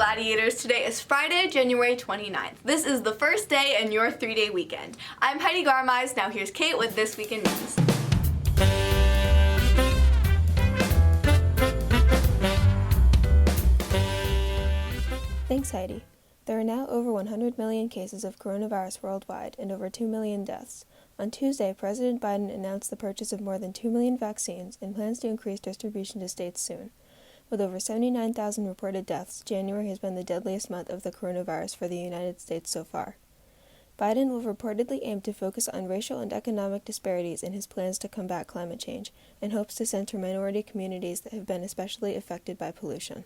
Gladiators. Today is Friday, January 29th. This is the first day in your 3-day weekend. I'm Heidi Garmize. Now here's Kate with This Week in News. Thanks, Heidi. There are now over 100 million cases of coronavirus worldwide and over 2 million deaths. On Tuesday, President Biden announced the purchase of more than 2 million vaccines and plans to increase distribution to states soon. With over 79,000 reported deaths, January has been the deadliest month of the coronavirus for the United States so far. Biden will reportedly aim to focus on racial and economic disparities in his plans to combat climate change and hopes to center minority communities that have been especially affected by pollution.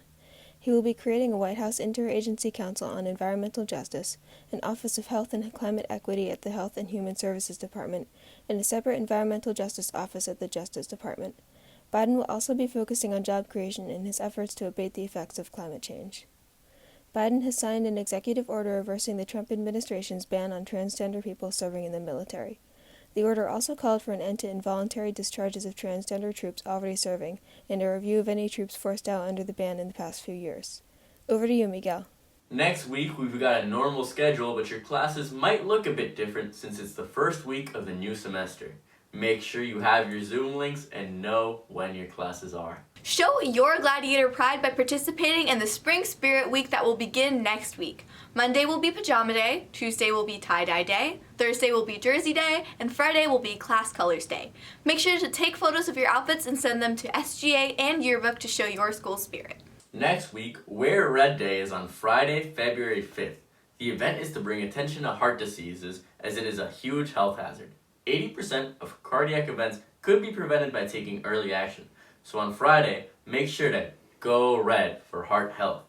He will be creating a White House Interagency Council on Environmental Justice, an Office of Health and Climate Equity at the Health and Human Services Department, and a separate Environmental Justice Office at the Justice Department. Biden will also be focusing on job creation in his efforts to abate the effects of climate change. Biden has signed an executive order reversing the Trump administration's ban on transgender people serving in the military. The order also called for an end to involuntary discharges of transgender troops already serving, and a review of any troops forced out under the ban in the past few years. Over to you, Miguel. Next week, we've got a normal schedule, but your classes might look a bit different since it's the first week of the new semester. Make sure you have your Zoom links and know when your classes are. Show your Gladiator pride by participating in the Spring Spirit Week that will begin next week. Monday will be Pajama Day, Tuesday will be Tie-Dye Day, Thursday will be Jersey Day, and Friday will be Class Colors Day. Make sure to take photos of your outfits and send them to SGA and Yearbook to show your school spirit. Next week, Wear Red Day is on Friday, February 5th. The event is to bring attention to heart diseases as it is a huge health hazard. 80% of cardiac events could be prevented by taking early action. So on Friday, make sure to go red for heart health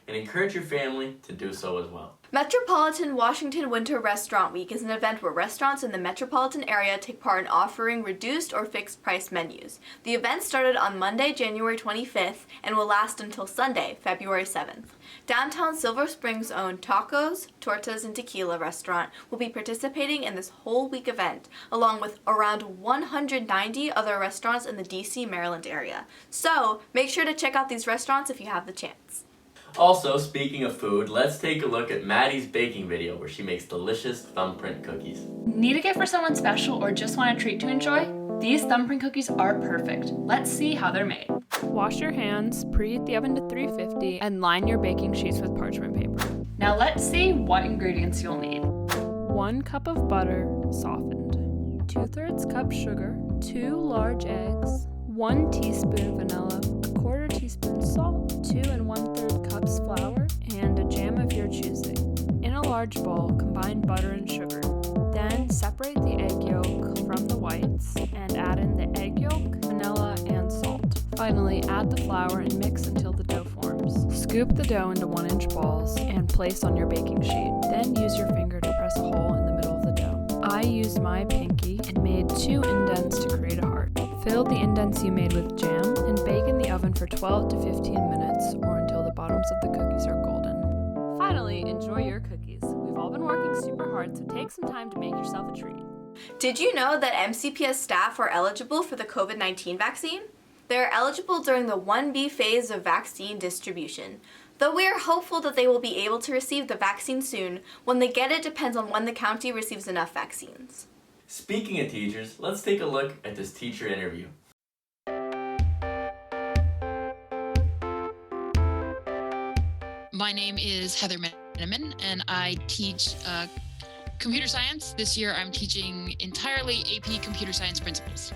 and encourage your family to do so as well. Metropolitan Washington Winter Restaurant Week is an event where restaurants in the metropolitan area take part in offering reduced or fixed price menus. The event started on Monday, January 25th and will last until Sunday, February 7th. Downtown Silver Springs' own Tacos, Tortas, and Tequila restaurant will be participating in this whole week event, along with around 190 other restaurants in the DC, Maryland area. So make sure to check out these restaurants if you have the chance. Also, speaking of food, let's take a look at Maddie's baking video where she makes delicious thumbprint cookies. Need a gift for someone special or just want a treat to enjoy? These thumbprint cookies are perfect. Let's see how they're made. Wash your hands, preheat the oven to 350, and line your baking sheets with parchment paper. Now let's see what ingredients you'll need. 1 cup of butter, softened. 2/3 cup sugar, 2 large eggs, 1 teaspoon vanilla, 1/4 teaspoon salt, 2 1/3 cups flour, and a jam of your choosing. In a large bowl, combine butter and sugar. Then separate the egg yolk from the whites and add in the egg yolk, vanilla, and salt. Finally, add the flour and mix until the dough forms. Scoop the dough into 1-inch balls and place on your baking sheet. Then use your finger to press a hole in the middle of the dough. I used my pinky and made 2 indents to create a heart. Fill the indents you made with jam and bake in the oven for 12 to 15 minutes or until the bottoms of the cookies are golden. Finally, enjoy your cookies. We've all been working super hard, so take some time to make yourself a treat. Did you know that MCPS staff are eligible for the COVID-19 vaccine? They are eligible during the 1B phase of vaccine distribution. Though we are hopeful that they will be able to receive the vaccine soon, when they get it depends on when the county receives enough vaccines. Speaking of teachers, let's take a look at this teacher interview. My name is Heather Meneman, and I teach computer science. This year I'm teaching entirely AP computer science principles.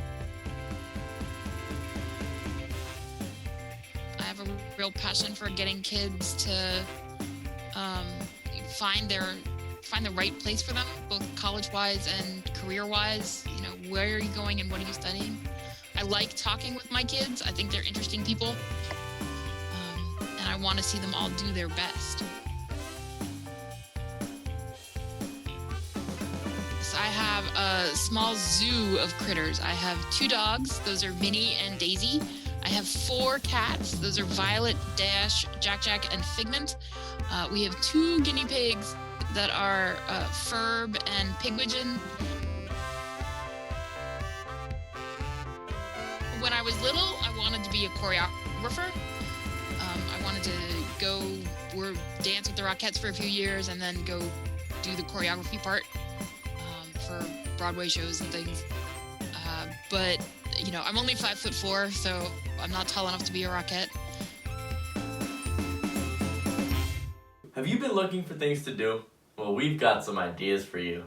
I have a real passion for getting kids to find the right place for them, both college-wise and career-wise. You know, where are you going and what are you studying? I like talking with my kids. I think they're interesting people. And I want to see them all do their best. So I have a small zoo of critters. I have 2 dogs. Those are Minnie and Daisy. I have 4 cats. Those are Violet, Dash, Jack, and Figment. We have 2 guinea pigs that are Ferb and Pigwidgeon. When I was little, I wanted to be a choreographer. I wanted to go dance with the Rockettes for a few years and then go do the choreography part for Broadway shows and things. But I'm only 5'4", so I'm not tall enough to be a Rockette. Have you been looking for things to do? Well, we've got some ideas for you.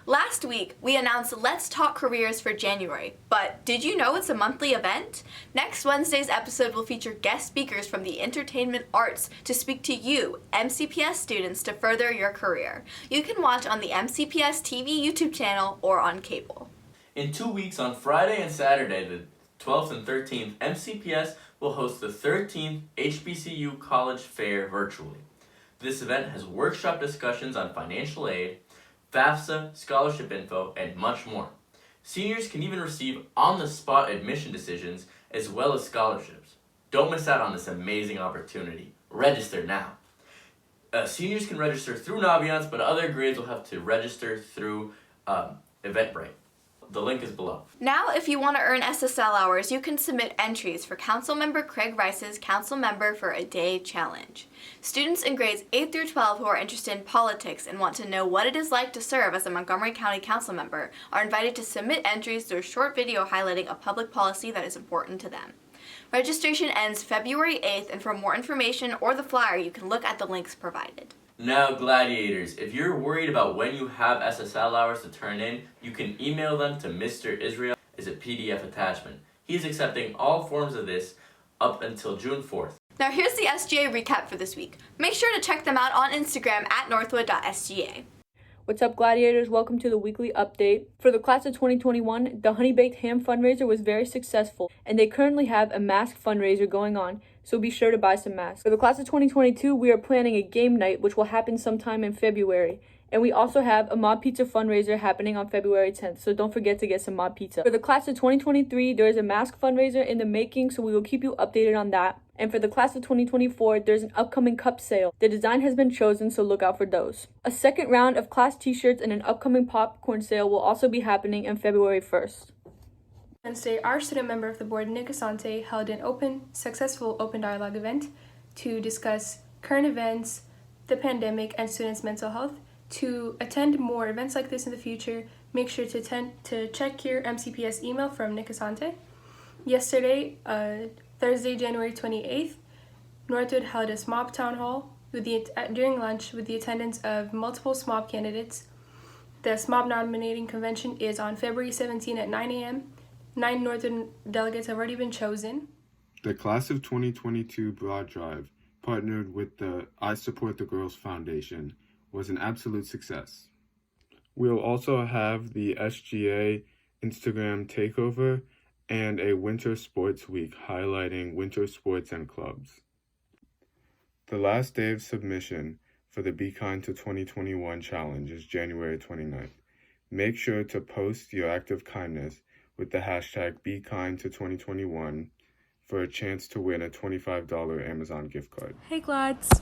Last week, we announced Let's Talk Careers for January, but did you know it's a monthly event? Next Wednesday's episode will feature guest speakers from the entertainment arts to speak to you, MCPS students, to further your career. You can watch on the MCPS TV YouTube channel or on cable. In 2 weeks, on Friday and Saturday, the 12th and 13th, MCPS will host the 13th HBCU College Fair virtually. This event has workshop discussions on financial aid, FAFSA, scholarship info, and much more. Seniors can even receive on-the-spot admission decisions as well as scholarships. Don't miss out on this amazing opportunity. Register now. Seniors can register through Naviance, but other grades will have to register through Eventbrite. The link is below. Now, if you want to earn SSL hours, you can submit entries for Councilmember Craig Rice's Councilmember for a Day Challenge. Students in grades 8 through 12 who are interested in politics and want to know what it is like to serve as a Montgomery County Councilmember are invited to submit entries through a short video highlighting a public policy that is important to them. Registration ends February 8th, and for more information or the flyer, you can look at the links provided. Now, Gladiators, if you're worried about when you have SSL hours to turn in, you can email them to Mr. Israel as a PDF attachment. He is accepting all forms of this up until June 4th. Now here's the SGA recap for this week. Make sure to check them out on Instagram at northwood.sga. What's up, Gladiators? Welcome to the weekly update. For the class of 2021, the Honey Baked Ham fundraiser was very successful, and they currently have a mask fundraiser going on, so be sure to buy some masks. For the class of 2022, we are planning a game night, which will happen sometime in February. And we also have a Mob Pizza fundraiser happening on February 10th, so don't forget to get some Mob Pizza. For the class of 2023, there is a mask fundraiser in the making, so we will keep you updated on that. And for the class of 2024, there's an upcoming cup sale. The design has been chosen, so look out for those. A second round of class t-shirts and an upcoming popcorn sale will also be happening on February 1st. Wednesday, our student member of the board, Nick Asante, held an successful open dialogue event to discuss current events, the pandemic, and students' mental health. To attend more events like this in the future, make sure to check your MCPS email from Nick Asante. Yesterday, Thursday, January 28th, Northwood held a SMOB town hall during lunch with the attendance of multiple SMOB candidates. The SMOB nominating convention is on February 17 at 9 a.m. 9 Northwood delegates have already been chosen. The class of 2022 Broad Drive, partnered with the I Support the Girls Foundation, was an absolute success. We'll also have the SGA Instagram takeover and a winter sports week highlighting winter sports and clubs. The last day of submission for the Be Kind to 2021 challenge is January 29th. Make sure to post your act of kindness with the hashtag BeKindTo2021 for a chance to win a $25 Amazon gift card. Hey Glads!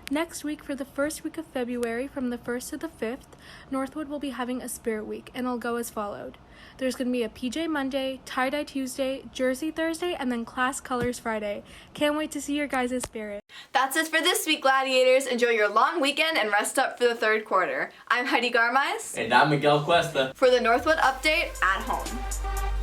Next week, for the first week of February, from the 1st to the 5th, Northwood will be having a Spirit Week, and it'll go as followed. There's going to be a PJ Monday, Tie-Dye Tuesday, Jersey Thursday, and then Class Colors Friday. Can't wait to see your guys' spirit. That's it for this week, Gladiators. Enjoy your long weekend and rest up for the third quarter. I'm Heidi Garmais. And I'm Miguel Cuesta. For the Northwood Update at Home.